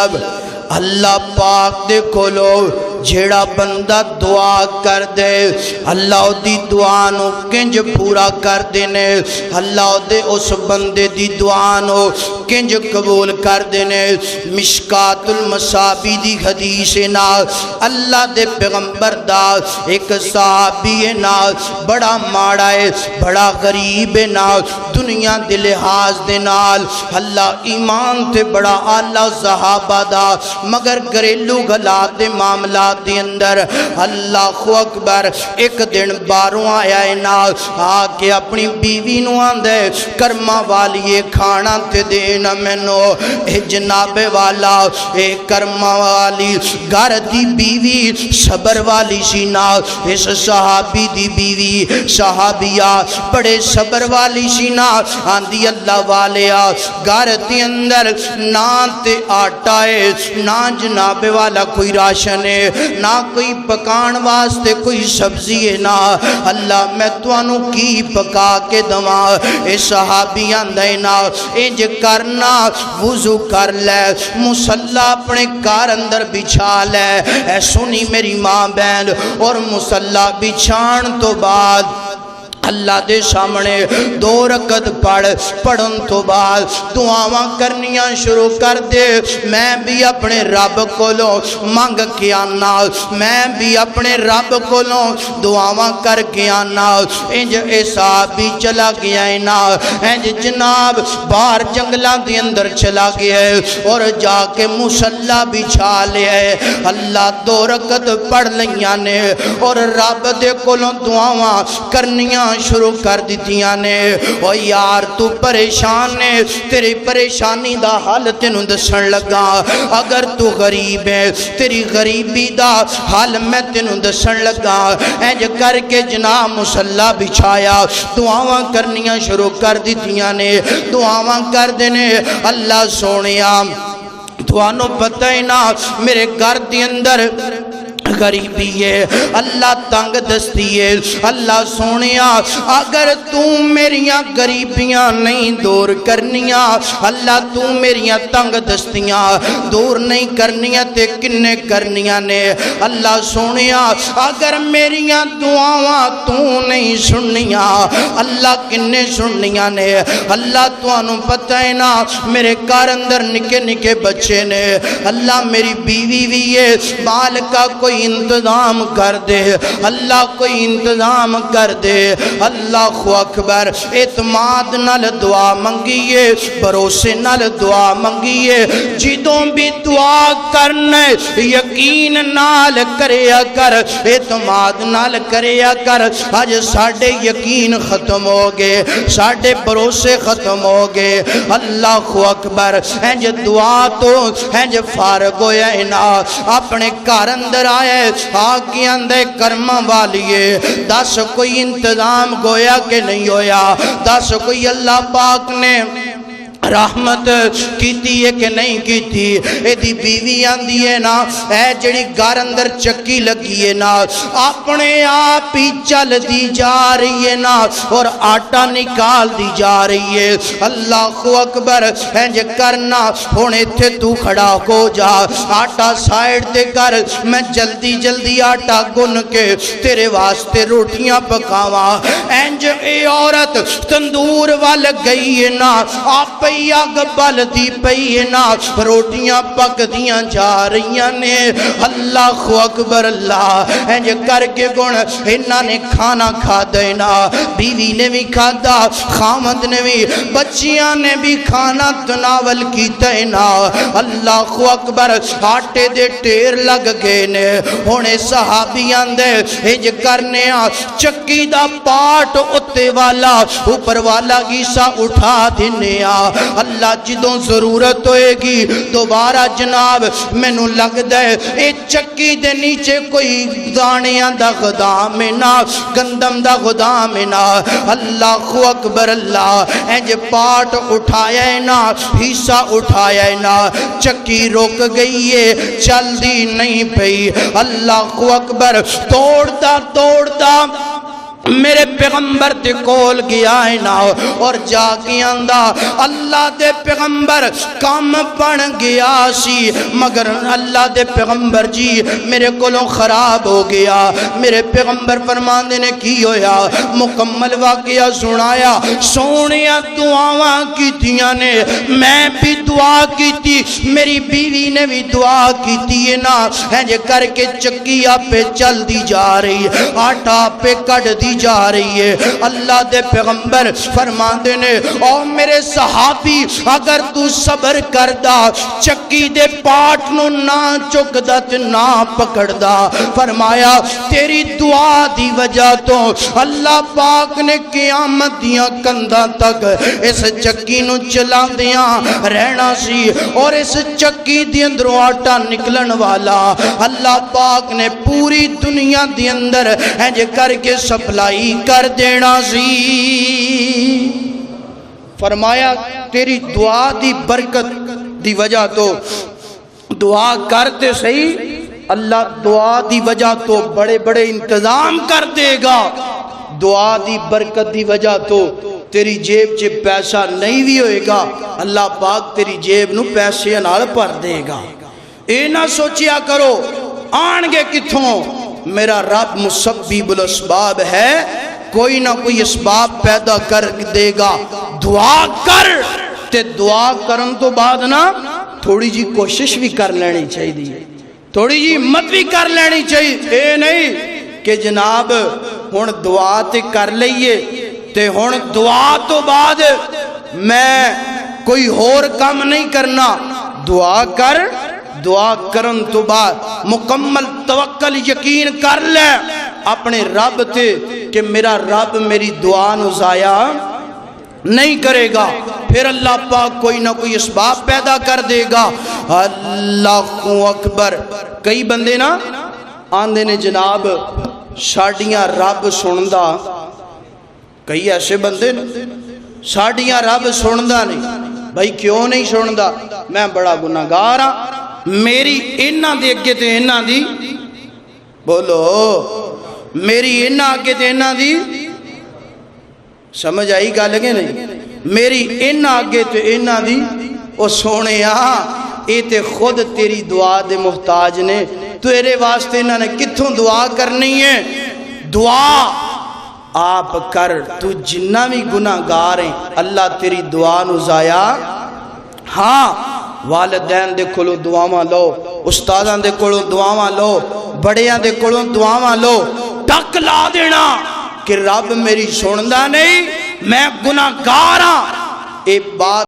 اللہ پاک دے کولو جیڑا بندہ دعا کر دے اللہ دی دعا نو کنج پورا کر دینے اللہ دے اس بندے دی دعا نو کنج قبول کر دینے مشکات المصابی دی حدیث نال اللہ دے پیغمبر دا ایک صحابی نال بڑا ماڑا ہے بڑا غریب نال دنیا دے لحاظ دے نال اللہ ایمان تے بڑا اعلیٰ صحابہ دا مگر گھریلو غلات دے معاملات دے اندر اللہ اکبر ایک دن باروں آیا ہے نال آکے اپنی بیوی نو آندے کرما والی کھانا تے دینا مینو اے جناب والا اے کرما والی گھر دی بیوی صبر والی سی نال اس صحابی دی بیوی صحابیہ بڑے صبر والی سی نال آندی اللہ والیا گھر دی اندر نان تے آٹا ہے نہ جناب والا کوئی راشن ہے نہ کوئی پکان واسطے کوئی سبزی ہے نہ اللہ میں توانو کی پکا کے دوا اے صحابیاں دینا انج کرنا وضو کر لے مصلی اپنے کار اندر بچھا لے اے سنی میری ماں بہن اور مصلی بچھان تو بعد اللہ دے سامنے 2 رکعت پڑھن تو بعد دعاواں کرنیاں شروع کر دے میں بھی اپنے رب کولوں مانگ کے آنا میں بھی اپنے رب کولوں دعاواں کر کے آنا انج اے صحابی چلا گیا ہے نا انج جناب باہر جنگلان دے اندر چلا گیا ہے اور جا کے مصلی بچھا لیا ہے اللہ 2 رکعت پڑھ لیاں نے اور رب دے کولوں دعاواں کرنیاں شروع کر دیتیاں نے او یار تو پریشان نے تیری پریشانی دا حال تینوں دسن لگا اگر تو غریب ہے تیری غریبی دا حال میں تینوں دسن لگا انج کر کے جناب مصلی بچھایا دعاواں کرنیاں شروع کر دیتیاں نے دعاواں کر دینے اللہ سونیا توانو پتہ ہی نا میرے گھر دی اندر غریبی ہے اللہ تنگ دستی ہے اللہ سونیا اگر تو میریاں غریبیاں نہیں دور کرنیاں اللہ تو میریاں تنگ دستیاں دور نہیں کرنیاں تے کنے کرنیاں نے اللہ سونیا اگر میریاں دعاواں تو نہیں سننیاں اللہ کنے سننیاں نے اللہ توانو پتہ ہے نا میرے کار اندر نکے نکے بچے نے اللہ میری بیوی بھی ہے مال کا کوئی انتظام کر دے اللہ کوئی انتظام کر دے اللہ اکبر اعتماد نال دعا منگیے بھروسے نال دعا منگیے جدوں بھی دعا کرنے یقین نال کریا کر اعتماد نال کریا کر آج ساڑھے یقین ختم ہو گئے ساڑھے بھروسے ختم ہو گئے اللہ اکبر انج دعا تو انج فارغ ہویا نا اپنے کار اندر آئے آگیاں دے کرما والیے دس کوئی انتظام گویا کہ نہیں ہویا دس کوئی اللہ پاک نے رحمت کیتی ہے کہ نہیں کیتی اے دی بیوی آندی ہے نا اے جڑی گھر اندر چکی لگی ہے نا اپنے آپ ہی چل دی جا رہی ہے نا اور آٹا نکال دی جا رہی ہے اللہ اکبر انج کرنا ہونے تھے تو کھڑا ہو جا آٹا سائیڈ تے کر میں جلدی جلدی آٹا گن کے تیرے واسطے روٹیاں پکاواں انج اے عورت تندور وال گئی ہے نا آپ آگ بل دی پئی نا روٹیاں پک دیاں جا رہیاں نے اللہ اکبر اللہ انج کر کے گن انہاں نے کھانا کھا دینا بیوی نے بھی کھا دا خامد نے بھی بچیاں نے بھی کھانا تناول کی دینا اللہ اکبر آٹے دے ٹیر لگ گئے نے ہونے صحابیاں دے انج کرنے چکی دا پاٹ اتے والا اوپر والا گیسا اٹھا دینے اللہ جدوں ضرورت ہوئے گی دوبارہ جناب میں نو لگ دے اے چکی دے نیچے کوئی دانیاں دا غدام نا گندم دا غدام نا اللہ اکبر اللہ انج پاٹ اٹھایا نا حصہ اٹھایا نا چکی روک گئی ہے چل دی نہیں پئی اللہ اکبر توڑ دا میرے پیغمبر تے کول گیا ہے نا اور جا کے آندا اللہ دے پیغمبر کام بن گیا سی مگر اللہ دے پیغمبر جی میرے کولوں خراب ہو گیا. میرے پیغمبر فرماندے نے کی ہویا مکمل واقعہ سنایا. سونیا دعاواں کیتیاں نے میں بھی دعا کیتی میری بیوی نے بھی دعا کیتی ہے نا ہے کر کے چکی پہ چل دی جا رہی آٹا پہ کٹ دی جا رہی ہے. اللہ دے پیغمبر فرماندے نے او میرے صحابی اگر تو صبر کردا چکی دے پاٹ نو نہ چکدا تے نہ پکڑدا فرمایا تیری دعا دی وجہ تو اللہ پاک نے قیامت دیاں کنداں تک اس چکی نو چلاندیاں رہنا سی اور اس چکی دی اندروں آٹا نکلن والا اللہ پاک نے پوری دنیا دی اندر ہے کر کے سپلائی کر دینا سی. فرمایا تیری دعا دی برکت دی وجہ تو دعا کرتے صحیح اللہ دعا دی وجہ تو بڑے بڑے انتظام کر دے گا. دعا دی برکت دی وجہ تو تیری جیب چ پیسہ نہیں بھی ہوئے گا اللہ پاک تیری جیب نو پیسے نال بھر دے گا. اے نہ سوچیا کرو آن گے کتھوں میرا رب مسبب الاسباب ہے کوئی نہ کوئی اسباب پیدا کر دے گا. دعا کر تے دعا کرن تو بعد نا تھوڑی جی کوشش بھی کر لینی چاہیے تھوڑی جی ہمت بھی کر لینی چاہیے. اے نہیں کہ جناب ہن دعا تے کر لئیے تے ہن دعا تو بعد میں کوئی اور کام نہیں کرنا. دعا کر دعا کرن تو بعد مکمل توکل یقین کر لے اپنے رب تے کہ میرا رب میری دعا نو ضائع نہیں کرے گا. پھر اللہ پاک کوئی نہ کوئی اسباب پیدا کر دے گا. اللہ اکبر. کئی بندے نا آندے نے جناب ساڈیاں رب سندا کئی ایسے بندے نا ساڈیاں رب سندا نہیں. بھائی کیوں نہیں سندا میں بڑا گناہگار ہاں میری انہاں دے اگے تے انہاں دی بولو میری انہاں اگے تے انہاں دی سمجھ آئی گا لگے نہیں میری انہاں اگے تے انہاں دی او سونے اے تے خود تیری دعا دے محتاج نے تیرے واسطے انہاں نے کتھوں دعا کرنی ہے. دعا آپ کر تو جنہ بھی گناہگار ہیں اللہ تیری دعا نو ضائع ہاں والدین دے کولوں دعاواں لو استاداں دے کولوں دعاواں لو بڑیاں دے کولوں دعاواں لو ٹک لا دینا کہ رب میری سندا نہیں میں گناہگار ہاں. اے بات